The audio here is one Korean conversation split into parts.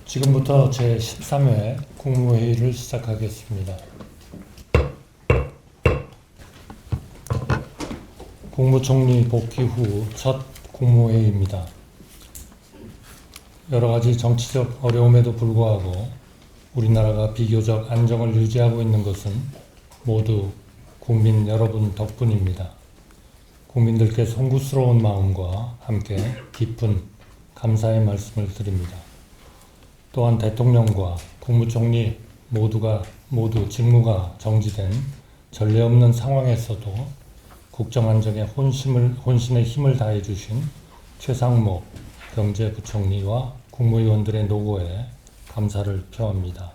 지금부터 제13회 국무회의를 시작하겠습니다. 국무총리 복귀 후 첫 국무회의입니다. 여러 가지 정치적 어려움에도 불구하고 우리나라가 비교적 안정을 유지하고 있는 것은 모두 국민 여러분 덕분입니다. 국민들께 송구스러운 마음과 함께 깊은 감사의 말씀을 드립니다. 또한 대통령과 국무총리 모두 직무가 정지된 전례 없는 상황에서도 국정안정에 혼신의 힘을 다해 주신 최상목 경제부총리와 국무위원들의 노고에 감사를 표합니다.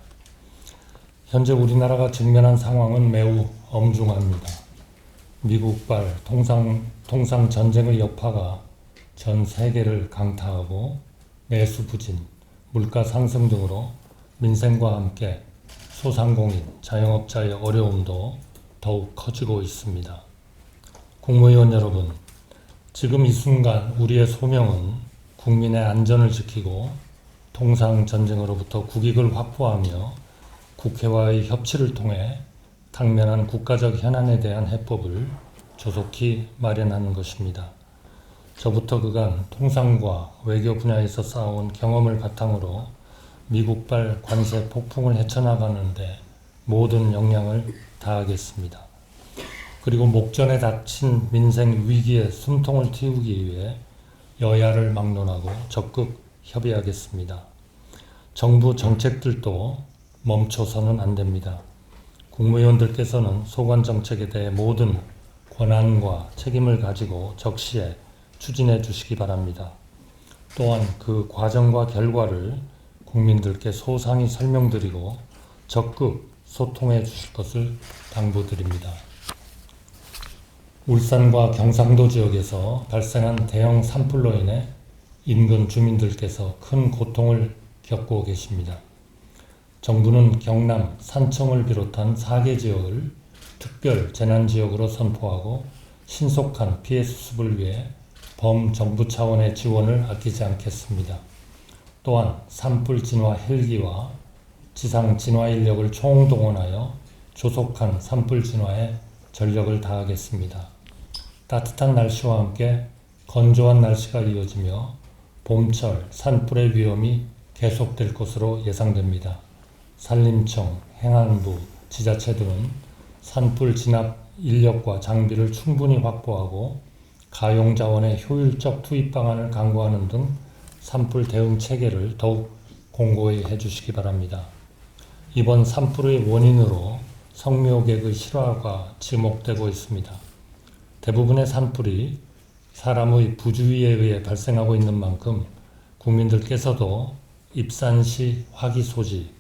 현재 우리나라가 직면한 상황은 매우 엄중합니다. 미국발 통상 전쟁의 여파가 전 세계를 강타하고 내수 부진, 물가 상승 등으로 민생과 함께 소상공인, 자영업자의 어려움도 더욱 커지고 있습니다. 국무위원 여러분, 지금 이 순간 우리의 소명은 국민의 안전을 지키고 통상 전쟁으로부터 국익을 확보하며 국회와의 협치를 통해 당면한 국가적 현안에 대한 해법을 조속히 마련하는 것입니다. 저부터 그간 통상과 외교 분야에서 쌓아온 경험을 바탕으로 미국발 관세 폭풍을 헤쳐나가는데 모든 역량을 다하겠습니다. 그리고 목전에 닥친 민생 위기에 숨통을 틔우기 위해 여야를 막론하고 적극 협의하겠습니다. 정부 정책들도 멈춰서는 안 됩니다. 국무위원들께서는 소관 정책에 대해 모든 권한과 책임을 가지고 적시에 추진해 주시기 바랍니다. 또한 그 과정과 결과를 국민들께 소상히 설명드리고 적극 소통해 주실 것을 당부드립니다. 울산과 경상도 지역에서 발생한 대형 산불로 인해 인근 주민들께서 큰 고통을 겪고 계십니다. 정부는 경남, 산청을 비롯한 4개 지역을 특별 재난지역으로 선포하고 신속한 피해 수습을 위해 범정부 차원의 지원을 아끼지 않겠습니다. 또한 산불 진화 헬기와 지상 진화 인력을 총동원하여 조속한 산불 진화에 전력을 다하겠습니다. 따뜻한 날씨와 함께 건조한 날씨가 이어지며 봄철 산불의 위험이 계속될 것으로 예상됩니다. 산림청, 행안부, 지자체 등은 산불 진압 인력과 장비를 충분히 확보하고 가용자원의 효율적 투입 방안을 강구하는 등 산불 대응 체계를 더욱 공고히 해주시기 바랍니다. 이번 산불의 원인으로 성묘객의 실화가 지목되고 있습니다. 대부분의 산불이 사람의 부주의에 의해 발생하고 있는 만큼 국민들께서도 입산시 화기소지,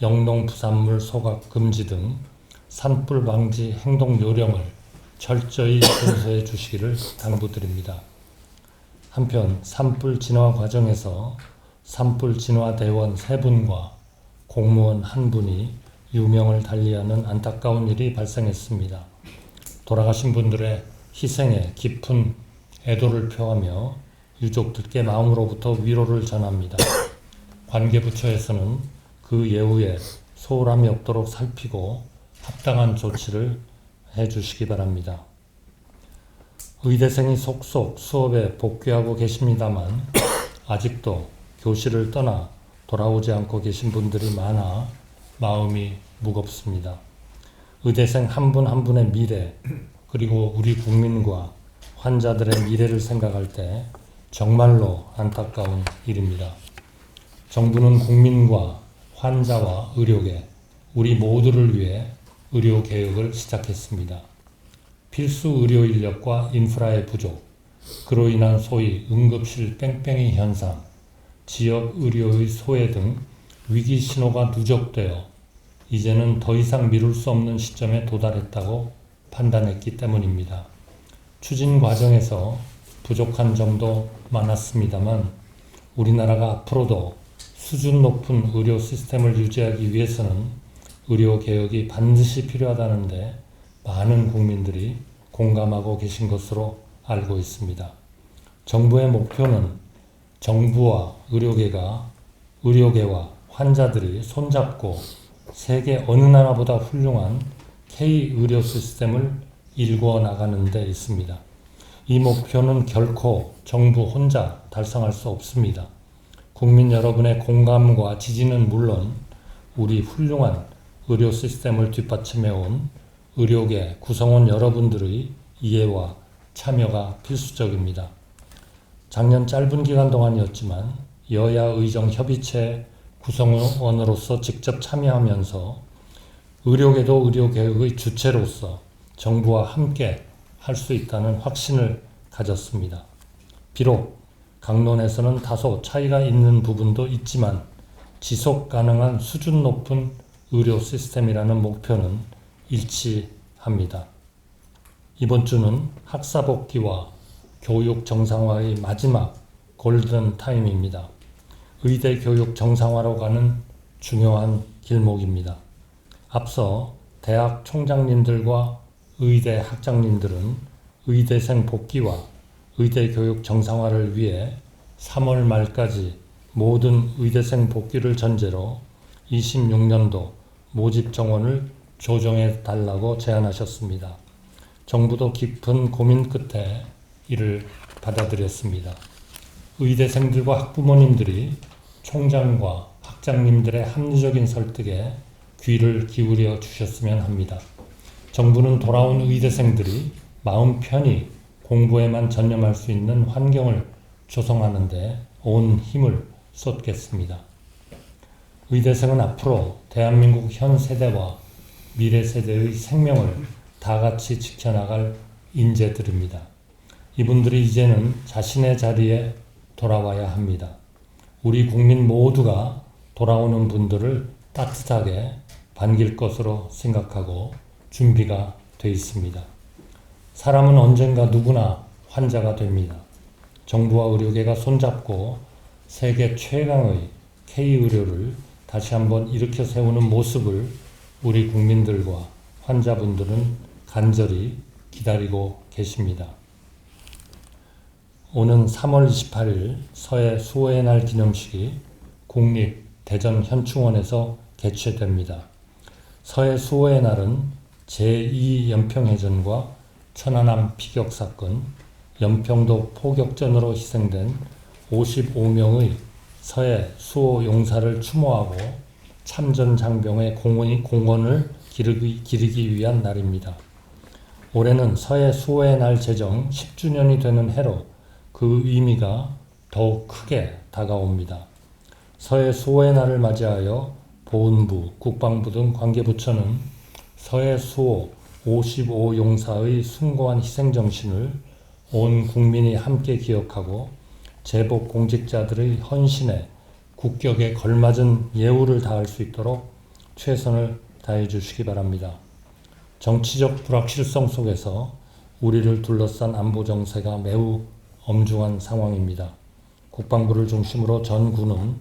영농 부산물 소각 금지 등 산불 방지 행동 요령을 철저히 준수해 주시기를 당부드립니다. 한편 산불 진화 과정에서 산불 진화 대원 3분과 공무원 1분이 유명을 달리하는 안타까운 일이 발생했습니다. 돌아가신 분들의 희생에 깊은 애도를 표하며 유족들께 마음으로부터 위로를 전합니다. 관계부처에서는 그 예후에 소홀함이 없도록 살피고 합당한 조치를 해주시기 바랍니다. 의대생이 속속 수업에 복귀하고 계십니다만 아직도 교실을 떠나 돌아오지 않고 계신 분들이 많아 마음이 무겁습니다. 의대생 한 분 한 분의 미래 그리고 우리 국민과 환자들의 미래를 생각할 때 정말로 안타까운 일입니다. 정부는 국민과 환자와 의료계, 우리 모두를 위해 의료개혁을 시작했습니다. 필수 의료 인력과 인프라의 부족, 그로 인한 소위 응급실 뺑뺑이 현상, 지역 의료의 소외 등 위기 신호가 누적되어 이제는 더 이상 미룰 수 없는 시점에 도달했다고 판단했기 때문입니다. 추진 과정에서 부족한 점도 많았습니다만 우리나라가 앞으로도 수준 높은 의료 시스템을 유지하기 위해서는 의료 개혁이 반드시 필요하다는데 많은 국민들이 공감하고 계신 것으로 알고 있습니다. 정부의 목표는 정부와 의료계가 의료계와 환자들이 손잡고 세계 어느 나라보다 훌륭한 K-의료 시스템을 일구어 나가는 데 있습니다. 이 목표는 결코 정부 혼자 달성할 수 없습니다. 국민 여러분의 공감과 지지는 물론 우리 훌륭한 의료 시스템을 뒷받침해온 의료계 구성원 여러분들의 이해와 참여가 필수적입니다. 작년 짧은 기간 동안이었지만 여야 의정 협의체 구성원으로서 직접 참여하면서 의료계도 의료개혁의 주체로서 정부와 함께 할 수 있다는 확신을 가졌습니다. 비록 강론에서는 다소 차이가 있는 부분도 있지만 지속 가능한 수준 높은 의료 시스템이라는 목표는 일치합니다. 이번 주는 학사 복귀와 교육 정상화의 마지막 골든 타임입니다. 의대 교육 정상화로 가는 중요한 길목입니다. 앞서 대학 총장님들과 의대 학장님들은 의대생 복귀와 의대 교육 정상화를 위해 3월 말까지 모든 의대생 복귀를 전제로 26년도 모집 정원을 조정해 달라고 제안하셨습니다. 정부도 깊은 고민 끝에 이를 받아들였습니다. 의대생들과 학부모님들이 총장과 학장님들의 합리적인 설득에 귀를 기울여 주셨으면 합니다. 정부는 돌아온 의대생들이 마음 편히 공부에만 전념할 수 있는 환경을 조성하는 데 온 힘을 쏟겠습니다. 의대생은 앞으로 대한민국 현 세대와 미래 세대의 생명을 다같이 지켜나갈 인재들입니다. 이분들이 이제는 자신의 자리에 돌아와야 합니다. 우리 국민 모두가 돌아오는 분들을 따뜻하게 반길 것으로 생각하고 준비가 돼 있습니다. 사람은 언젠가 누구나 환자가 됩니다. 정부와 의료계가 손잡고 세계 최강의 K-의료를 다시 한번 일으켜 세우는 모습을 우리 국민들과 환자분들은 간절히 기다리고 계십니다. 오는 3월 28일 서해 수호의 날 기념식이 국립대전현충원에서 개최됩니다. 서해 수호의 날은 제2연평해전과 천안함 피격사건, 연평도 포격전으로 희생된 55명의 서해 수호 용사를 추모하고 참전 장병의 공헌을 기리기 위한 날입니다. 올해는 서해 수호의 날 제정 10주년이 되는 해로 그 의미가 더욱 크게 다가옵니다. 서해 수호의 날을 맞이하여 보훈부, 국방부 등 관계부처는 서해 수호 55용사의 숭고한 희생정신을 온 국민이 함께 기억하고 제복 공직자들의 헌신에 국격에 걸맞은 예우를 다할 수 있도록 최선을 다해 주시기 바랍니다. 정치적 불확실성 속에서 우리를 둘러싼 안보 정세가 매우 엄중한 상황입니다. 국방부를 중심으로 전 군은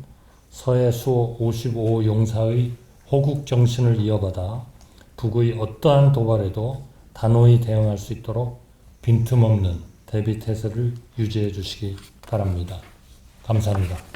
서해 수호 55 용사의 호국 정신을 이어받아 북의 어떠한 도발에도 단호히 대응할 수 있도록 빈틈없는 대비 태세를 유지해 주시기 바랍니다. 감사합니다.